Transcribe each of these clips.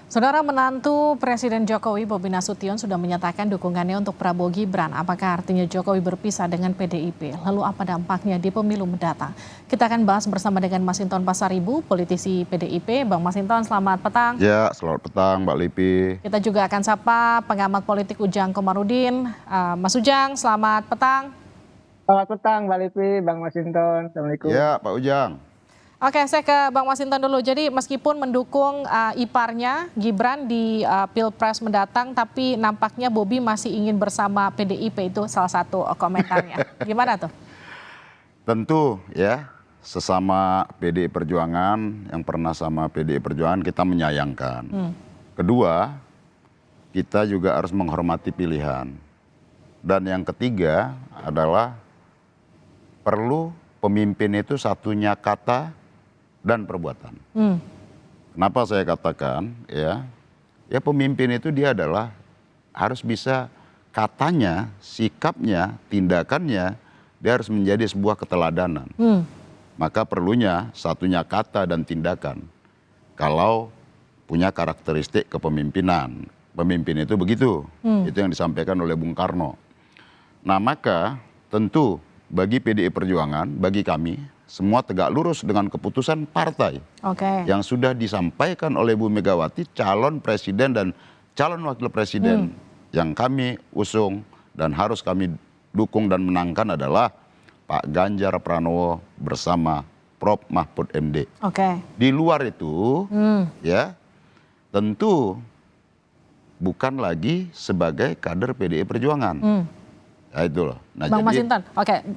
Saudara menantu Presiden Jokowi Bobi Nasution sudah menyatakan dukungannya untuk Prabowo Gibran. Apakah artinya Jokowi berpisah dengan PDIP? Lalu apa dampaknya di pemilu mendatang? Kita akan bahas bersama dengan Masinton Pasaribu, politisi PDIP. Bang Masinton, selamat petang. Ya, selamat petang Mbak Lipi. Kita juga akan sapa pengamat politik Ujang Komarudin. Mas Ujang, selamat petang. Selamat petang Mbak Lipi, Bang Masinton. Assalamualaikum. Ya, Pak Ujang. Oke, saya ke Bang Masinton dulu. Jadi meskipun mendukung iparnya Gibran di Pilpres mendatang, tapi nampaknya Bobi masih ingin bersama PDIP, itu salah satu komentarnya. Gimana tuh? Tentu ya, sesama PDI Perjuangan yang pernah sama PDI Perjuangan kita menyayangkan. Kedua, kita juga harus menghormati pilihan. Dan yang ketiga adalah perlu pemimpin itu satunya kata dan perbuatan. Kenapa saya katakan ya pemimpin itu dia adalah harus bisa katanya, sikapnya, tindakannya dia harus menjadi sebuah keteladanan. Maka perlunya satunya kata dan tindakan. Kalau punya karakteristik kepemimpinan, pemimpin itu begitu. Itu yang disampaikan oleh Bung Karno. Nah maka tentu bagi PDI Perjuangan, bagi kami semua tegak lurus dengan keputusan partai yang sudah disampaikan oleh Bu Megawati, calon presiden dan calon wakil presiden yang kami usung dan harus kami dukung dan menangkan adalah Pak Ganjar Pranowo bersama Prof. Mahfud MD. Di luar itu ya tentu bukan lagi sebagai kader PDI Perjuangan. Ya itu loh. Nah, Bang jadi, Masinton,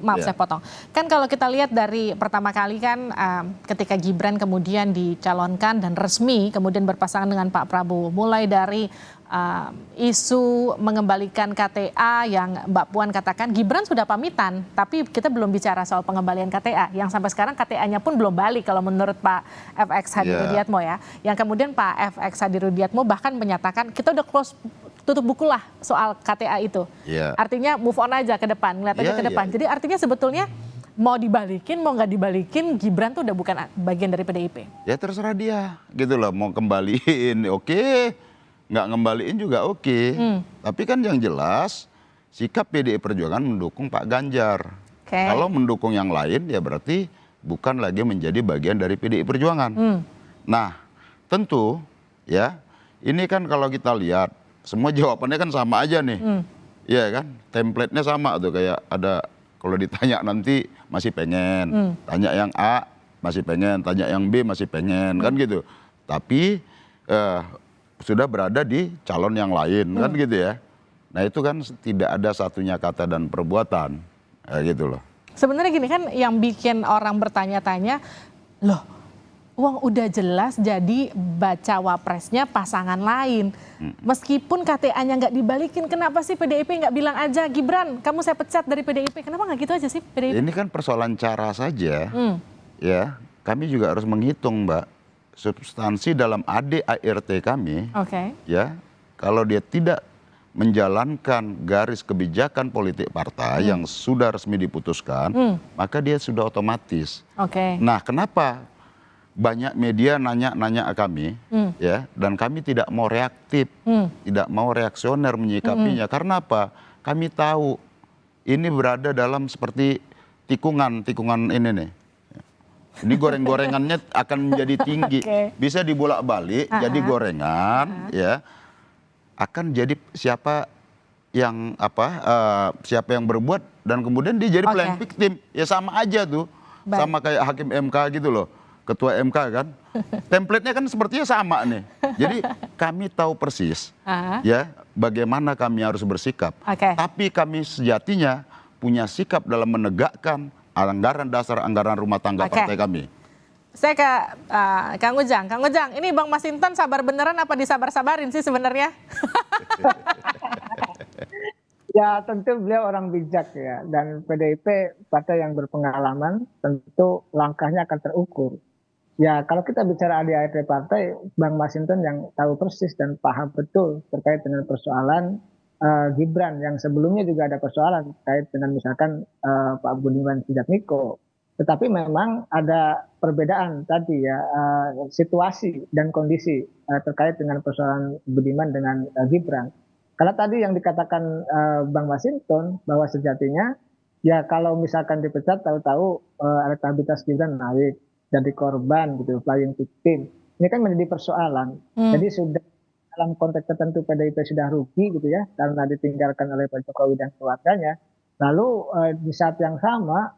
maaf saya potong. Kan kalau kita lihat dari pertama kali kan ketika Gibran kemudian dicalonkan dan resmi kemudian berpasangan dengan Pak Prabowo. Mulai dari isu mengembalikan KTA yang Mbak Puan katakan Gibran sudah pamitan. Tapi kita belum bicara soal pengembalian KTA. Yang sampai sekarang KTA-nya pun belum balik kalau menurut Pak FX Hadi Rudiatmo ya. Yang kemudian Pak FX Hadi Rudiatmo bahkan menyatakan kita udah close, tutup buku lah soal KTA itu. Artinya move on aja ke depan, ngeliat aja ke depan. Jadi artinya sebetulnya mau dibalikin, mau nggak dibalikin, Gibran tuh udah bukan bagian dari PDIP. Ya terserah dia, gitu loh. Mau kembaliin, oke. Nggak ngembaliin juga oke. Tapi kan yang jelas, sikap PDI Perjuangan mendukung Pak Ganjar. Kalau mendukung yang lain, ya berarti bukan lagi menjadi bagian dari PDI Perjuangan. Nah, tentu ya, ini kan kalau kita lihat, semua jawabannya kan sama aja nih. Iya kan, template-nya sama tuh, kayak ada kalau ditanya nanti masih pengen, tanya yang A masih pengen, tanya yang B masih pengen, kan gitu. Tapi sudah berada di calon yang lain, kan gitu ya. Nah itu kan tidak ada satunya kata dan perbuatan, gitu loh. Sebenarnya gini kan yang bikin orang bertanya-tanya, loh uang udah jelas jadi baca wapresnya pasangan lain. Meskipun KTA-nya nggak dibalikin, kenapa sih PDIP nggak bilang aja, Gibran kamu saya pecat dari PDIP, kenapa nggak gitu aja sih PDIP? Ini kan persoalan cara saja, ya kami juga harus menghitung Mbak, substansi dalam ADART kami, ya kalau dia tidak menjalankan garis kebijakan politik partai yang sudah resmi diputuskan, maka dia sudah otomatis. Nah kenapa banyak media nanya-nanya kami, ya, dan kami tidak mau reaktif, tidak mau reaksioner menyikapinya. Karena apa? Kami tahu ini berada dalam seperti tikungan ini nih. Ini goreng-gorengannya akan menjadi tinggi, bisa dibolak-balik, jadi gorengan, ya, akan jadi siapa yang siapa yang berbuat dan kemudian dia jadi playing victim, ya sama aja tuh, sama kayak hakim MK gitu loh. Ketua MK kan, template-nya kan sepertinya sama nih. Jadi kami tahu persis ya bagaimana kami harus bersikap. Tapi kami sejatinya punya sikap dalam menegakkan anggaran dasar, anggaran rumah tangga partai kami. Saya ke Kang Ujang. Kang Ujang, ini Bang Masinton sabar beneran apa disabar-sabarin sih sebenarnya? Ya tentu beliau orang bijak ya, dan PDIP partai yang berpengalaman, tentu langkahnya akan terukur. Ya kalau kita bicara ADART partai, Bang Masinton yang tahu persis dan paham betul terkait dengan persoalan Gibran yang sebelumnya juga ada persoalan terkait dengan misalkan Pak Budiman Sujatmiko. Tetapi memang ada perbedaan tadi ya, situasi dan kondisi terkait dengan persoalan Budiman dengan Gibran. Karena tadi yang dikatakan Bang Masinton bahwa sejatinya ya kalau misalkan dipecat tahu-tahu elektabilitas Gibran naik jadi korban gitu, playing victim. Ini kan menjadi persoalan. Jadi sudah dalam konteks tertentu PDIP sudah rugi gitu ya karena ditinggalkan oleh Pak Jokowi dan keluarganya. Lalu di saat yang sama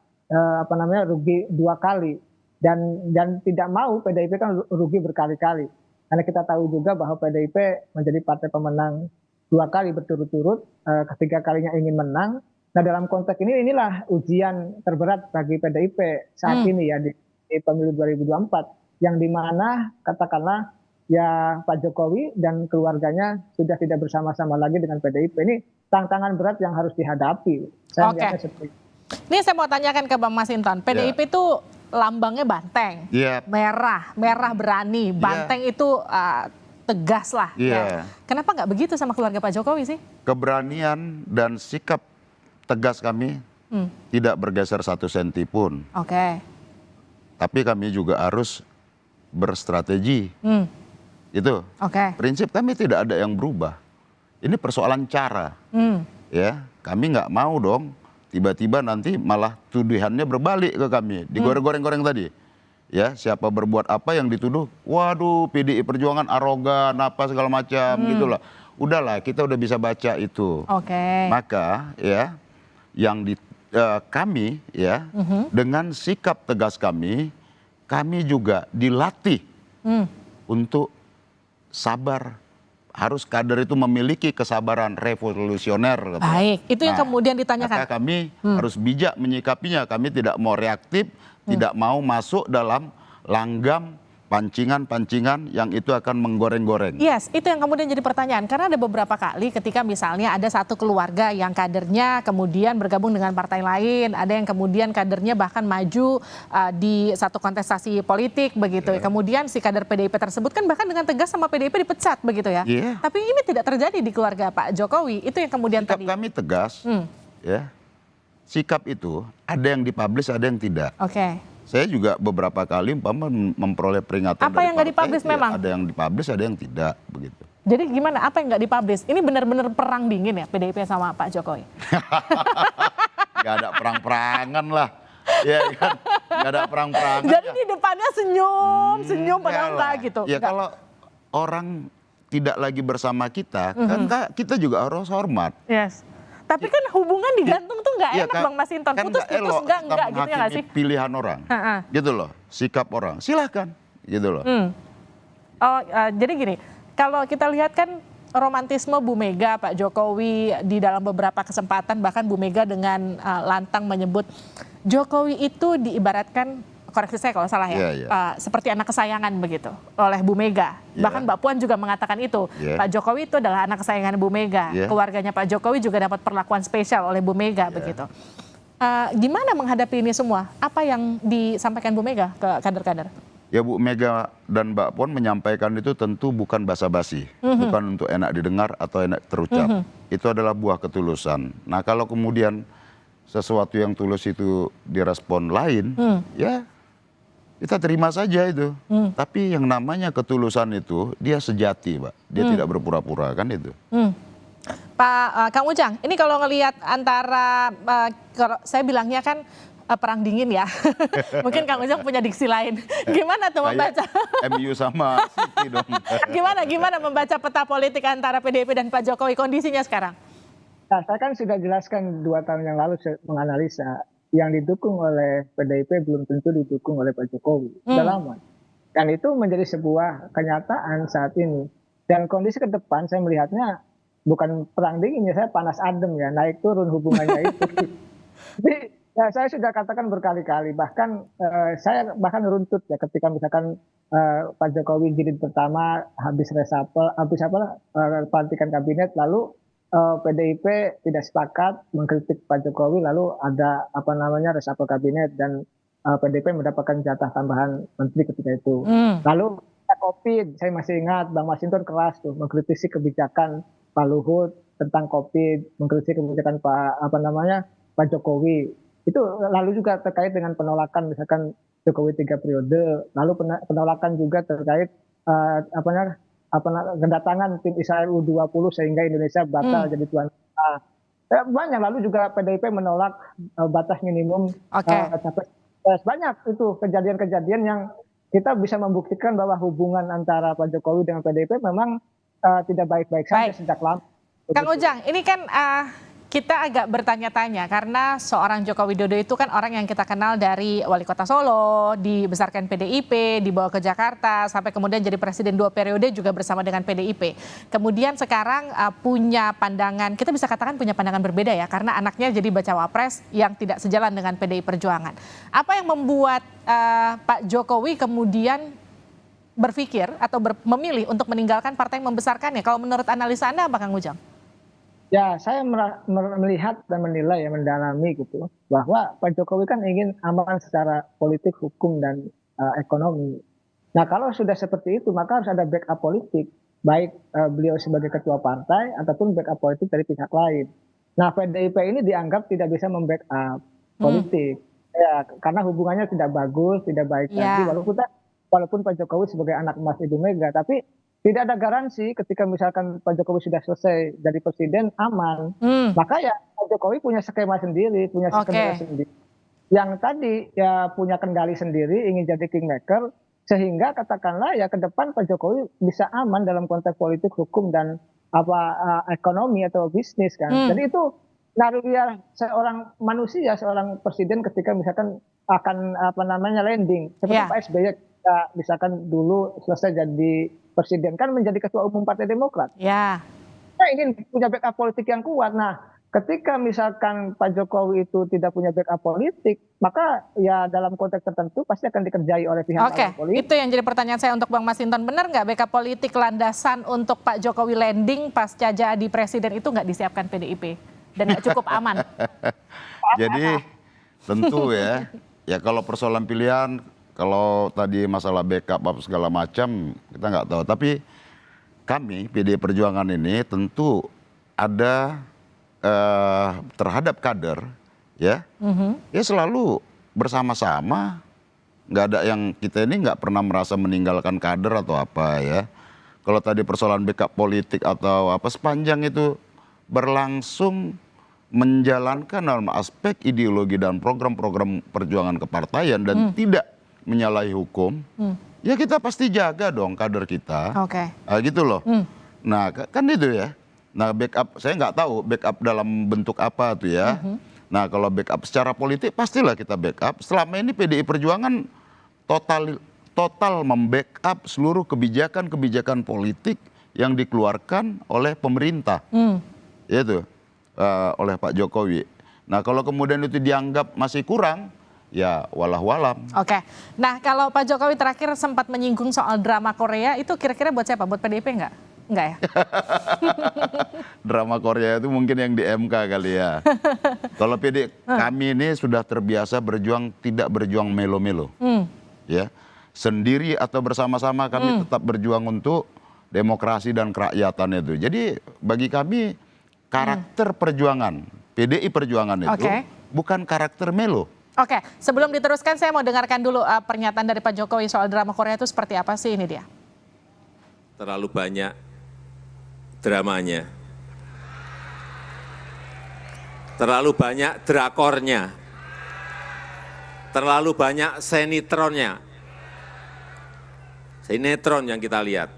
rugi dua kali dan tidak mau PDIP kan rugi berkali-kali karena kita tahu juga bahwa PDIP menjadi partai pemenang dua kali berturut-turut, ketiga kalinya ingin menang. Nah dalam konteks inilah ujian terberat bagi PDIP saat ini ya di pemilu 2024 yang dimana katakanlah ya Pak Jokowi dan keluarganya sudah tidak bersama-sama lagi dengan PDIP. Ini tantangan berat yang harus dihadapi. Saya melihatnya seperti itu. Ini saya mau tanyakan ke Bang Masinton, PDIP itu lambangnya banteng, merah berani, banteng itu tegas lah. Ya. Kenapa nggak begitu sama keluarga Pak Jokowi sih? Keberanian dan sikap tegas kami tidak bergeser 1 senti pun. Tapi kami juga harus berstrategi. Itu prinsip kami tidak ada yang berubah. Ini persoalan cara. Ya, kami nggak mau dong tiba-tiba nanti malah tuduhannya berbalik ke kami, digoreng-goreng tadi. Ya, siapa berbuat apa yang dituduh, waduh PDI Perjuangan arogan apa segala macam gitulah. Udahlah, kita udah bisa baca itu. Maka ya yang kami ya dengan sikap tegas kami juga dilatih untuk sabar. Harus kader itu memiliki kesabaran revolusioner. Baik, itu yang kemudian ditanyakan. Maka kami harus bijak menyikapinya. Kami tidak mau reaktif, tidak mau masuk dalam langgam pancingan-pancingan yang itu akan menggoreng-goreng. Yes, itu yang kemudian jadi pertanyaan. Karena ada beberapa kali ketika misalnya ada satu keluarga yang kadernya kemudian bergabung dengan partai lain, ada yang kemudian kadernya bahkan maju di satu kontestasi politik begitu. Kemudian si kader PDIP tersebut kan bahkan dengan tegas sama PDIP dipecat begitu ya. Tapi ini tidak terjadi di keluarga Pak Jokowi. Itu yang kemudian sikap kami tegas. Ya. Sikap itu ada yang dipublish, ada yang tidak. Saya juga beberapa kali memperoleh peringatan apa dari yang nggak dipublish memang? Ada yang dipublish, ada yang tidak begitu. Jadi gimana? Apa yang nggak dipublish? Ini benar-benar perang dingin ya PDIP sama Pak Jokowi? Gak ada perang-perangan lah. Ya kan? Gak ada perang-perangan. Jadi di depannya senyum padahal enggak gitu. Ya kalau orang tidak lagi bersama kita, kan kita juga harus hormat. Tapi kan hubungan digantung tuh nggak enak Bang Masinton. Putus-putus enggak gitu ya nggak sih? Pilihan orang, gitu loh, sikap orang, silahkan, gitu loh. Jadi gini, kalau kita lihat kan romantisme Bu Mega, Pak Jokowi di dalam beberapa kesempatan bahkan Bu Mega dengan lantang menyebut Jokowi itu diibaratkan, koreksi saya kalau salah ya, seperti anak kesayangan begitu oleh Bu Mega. Bahkan Mbak Puan juga mengatakan itu. Pak Jokowi itu adalah anak kesayangan Bu Mega. Keluarganya Pak Jokowi juga dapat perlakuan spesial oleh Bu Mega begitu. Gimana menghadapi ini semua? Apa yang disampaikan Bu Mega ke kader-kader? Ya Bu Mega dan Mbak Puan menyampaikan itu tentu bukan basa-basi, bukan untuk enak didengar atau enak terucap. Itu adalah buah ketulusan. Nah kalau kemudian sesuatu yang tulus itu direspon lain, ya kita terima saja itu. Tapi yang namanya ketulusan itu dia sejati, Pak. Dia tidak berpura-pura, kan itu. Pak Kang Ujang, ini kalau ngelihat antara, kalau saya bilangnya kan perang dingin ya. Mungkin Kang Ujang punya diksi lain. Gimana tuh membaca? MU sama City dong. Gimana membaca peta politik antara PDIP dan Pak Jokowi kondisinya sekarang? Nah, saya kan sudah jelaskan 2 tahun yang lalu menganalisa yang didukung oleh PDIP belum tentu didukung oleh Pak Jokowi. Sudah lama. Dan itu menjadi sebuah kenyataan saat ini. Dan kondisi ke depan saya melihatnya bukan perang dingin ya, saya panas adem ya, naik turun hubungannya itu. Jadi ya saya sudah katakan berkali-kali, bahkan saya runtut ya ketika misalkan Pak Jokowi jilid pertama habis resapel, pelantikan kabinet, lalu PDIP tidak sepakat mengkritik Pak Jokowi, lalu ada resapel kabinet dan PDIP mendapatkan jatah tambahan menteri ketika itu. Lalu COVID, saya masih ingat Bang Masinton keras tuh mengkritisi kebijakan Pak Luhut tentang COVID, mengkritisi kebijakan Pak Jokowi. Itu lalu juga terkait dengan penolakan misalkan Jokowi 3 periode, lalu penolakan juga terkait kedatangan tim Israel U20 sehingga Indonesia batal jadi tuan rumah. Banyak, lalu juga PDIP menolak batas minimum capres. Banyak itu kejadian-kejadian yang kita bisa membuktikan bahwa hubungan antara Pak Jokowi dengan PDIP memang tidak baik-baik saja sejak lama. Kang Ujang, ini kan kita agak bertanya-tanya karena seorang Joko Widodo itu kan orang yang kita kenal dari wali kota Solo, dibesarkan PDIP, dibawa ke Jakarta, sampai kemudian jadi presiden 2 periode juga bersama dengan PDIP. Kemudian sekarang punya pandangan, kita bisa katakan punya pandangan berbeda ya, karena anaknya jadi bacawa pres yang tidak sejalan dengan PDI Perjuangan. Apa yang membuat Pak Jokowi kemudian berpikir atau memilih untuk meninggalkan partai yang membesarkannya? Kalau menurut analisa Anda apa, Kang Ujang? Ya, saya melihat dan menilai, mendalami gitu, bahwa Pak Jokowi kan ingin aman secara politik, hukum, dan ekonomi. Nah, kalau sudah seperti itu, maka harus ada backup politik, baik beliau sebagai ketua partai ataupun backup politik dari pihak lain. Nah, PDIP ini dianggap tidak bisa membackup politik, ya, karena hubungannya tidak bagus, tidak baik lagi. Walaupun Pak Jokowi sebagai anak emas Ibu Mega, tapi tidak ada garansi ketika misalkan Pak Jokowi sudah selesai jadi presiden aman. Maka ya Pak Jokowi punya skema sendiri, punya skema sendiri. Yang tadi ya punya kendali sendiri, ingin jadi kingmaker, sehingga katakanlah ya ke depan Pak Jokowi bisa aman dalam konteks politik, hukum, dan ekonomi atau bisnis kan. Jadi itu naluriah seorang manusia, seorang presiden ketika misalkan akan landing seperti Pak SBY misalkan dulu selesai jadi presiden kan menjadi ketua umum Partai Demokrat. Kita ingin punya backup politik yang kuat. Nah, ketika misalkan Pak Jokowi itu tidak punya backup politik, maka ya dalam konteks tertentu pasti akan dikerjai oleh pihak politik. Itu yang jadi pertanyaan saya untuk Bang Masinton. Benar nggak backup politik landasan untuk Pak Jokowi landing pasca jadi presiden itu nggak disiapkan PDIP dan nggak cukup aman? Jadi tentu ya kalau persoalan pilihan, kalau tadi masalah backup segala macam kita nggak tahu. Tapi kami PDI Perjuangan ini tentu ada terhadap kader ya selalu bersama-sama. Nggak ada yang kita ini nggak pernah merasa meninggalkan kader atau apa ya. Kalau tadi persoalan backup politik atau apa, sepanjang itu berlangsung menjalankan dalam aspek ideologi dan program-program perjuangan kepartaian dan tidak menyalahi hukum, ya kita pasti jaga dong kader kita. Gitu loh. Nah kan itu ya. Nah backup, saya nggak tahu backup dalam bentuk apa tuh ya. Nah kalau backup secara politik pastilah kita backup. Selama ini PDI Perjuangan total membackup seluruh kebijakan-kebijakan politik yang dikeluarkan oleh pemerintah. Yaitu oleh Pak Jokowi. Nah kalau kemudian itu dianggap masih kurang, ya walah-walam. Nah kalau Pak Jokowi terakhir sempat menyinggung soal drama Korea, itu kira-kira buat siapa? Buat PDIP nggak? Nggak ya? Drama Korea itu mungkin yang di MK kali ya. Kalau kami ini sudah terbiasa berjuang, tidak berjuang melo-melo. Ya, sendiri atau bersama-sama kami tetap berjuang untuk demokrasi dan kerakyatan itu. Jadi bagi kami karakter perjuangan, PDI Perjuangan itu bukan karakter melo. Sebelum diteruskan saya mau dengarkan dulu pernyataan dari Pak Jokowi soal drama Korea itu seperti apa sih, ini dia. Terlalu banyak dramanya. Terlalu banyak drakornya. Terlalu banyak sinetronnya. Sinetron yang kita lihat.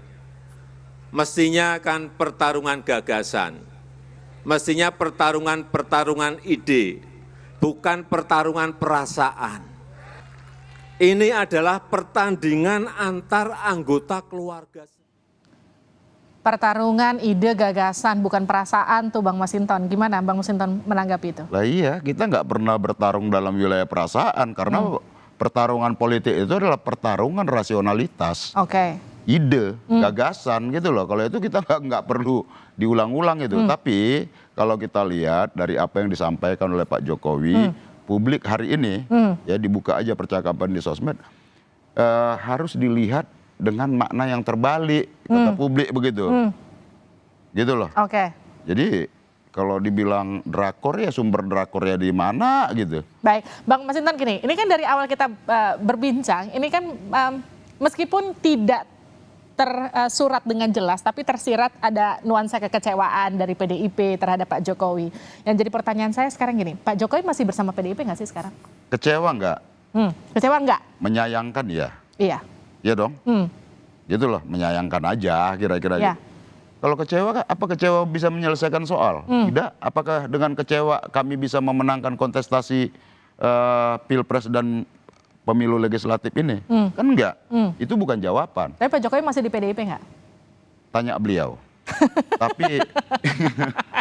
Mestinya kan pertarungan gagasan. Mestinya pertarungan ide. Bukan pertarungan perasaan. Ini adalah pertandingan antar anggota keluarga. Pertarungan ide, gagasan, bukan perasaan tuh Bang Masinton. Gimana Bang Masinton menanggapi itu? Lah iya, kita nggak pernah bertarung dalam wilayah perasaan. Karena pertarungan politik itu adalah pertarungan rasionalitas. Ide, gagasan gitu loh. Kalau itu kita nggak perlu diulang-ulang itu. Tapi kalau kita lihat dari apa yang disampaikan oleh Pak Jokowi, publik hari ini, ya dibuka aja percakapan di sosmed, harus dilihat dengan makna yang terbalik, kata publik begitu. Gitu loh. Jadi kalau dibilang drakor ya sumber drakornya di mana gitu. Baik, Bang Masinton gini, ini kan dari awal kita berbincang, ini kan meskipun tidak tersurat dengan jelas, tapi tersirat ada nuansa kekecewaan dari PDIP terhadap Pak Jokowi. Yang jadi pertanyaan saya sekarang gini, Pak Jokowi masih bersama PDIP nggak sih sekarang? Kecewa nggak? Kecewa nggak? Menyayangkan ya? Iya. Iya dong? Gitu loh, menyayangkan aja kira-kira Ya. gitu. Kalau kecewa, apa kecewa bisa menyelesaikan soal? Tidak. Apakah dengan kecewa kami bisa memenangkan kontestasi Pilpres dan pemilu legislatif ini? Kan enggak. Itu bukan jawaban. Tapi Pak Jokowi masih di PDIP nggak? Tanya beliau. Tapi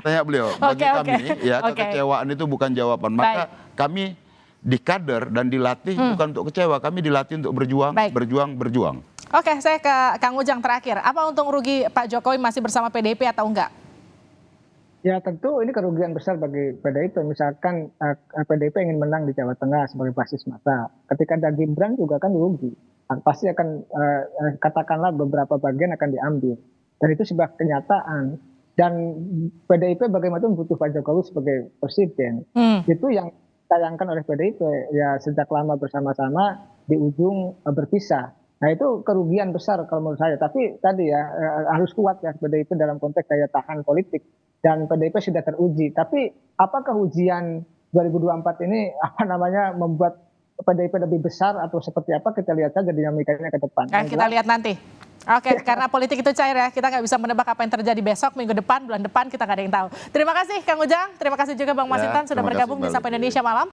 tanya beliau. Bagi Oke. kami, ya Oke. kekecewaan itu bukan jawaban. Maka kami di kader dan dilatih bukan untuk kecewa. Kami dilatih untuk berjuang, Baik. berjuang. Oke, saya ke Kang Ujang terakhir. Apa untung rugi Pak Jokowi masih bersama PDIP atau enggak? Ya tentu ini kerugian besar bagi PDIP. Misalkan PDIP ingin menang di Jawa Tengah sebagai basis massa. Ketika ada Gibran juga kan rugi. Pasti akan katakanlah beberapa bagian akan diambil. Dan itu sebuah kenyataan. Dan PDIP bagaimanapun butuh Pak Jokowi sebagai presiden. Itu yang ditayangkan oleh PDIP. Ya sejak lama bersama-sama di ujung berpisah. Nah itu kerugian besar kalau menurut saya. Tapi tadi ya harus kuat ya PDIP dalam konteks daya tahan politik. Dan PDIP sudah teruji. Tapi apakah ujian 2024 ini membuat PDIP lebih besar atau seperti apa? Kita lihat saja dinamikanya ke depan. Kita lihat nanti. Oke, karena politik itu cair ya. Kita nggak bisa menebak apa yang terjadi besok, minggu depan, bulan depan. Kita nggak ada yang tahu. Terima kasih Kang Ujang. Terima kasih juga Bang Masinton sudah terima kasih, bergabung di Mbak Sapa Lutfi. Indonesia Malam.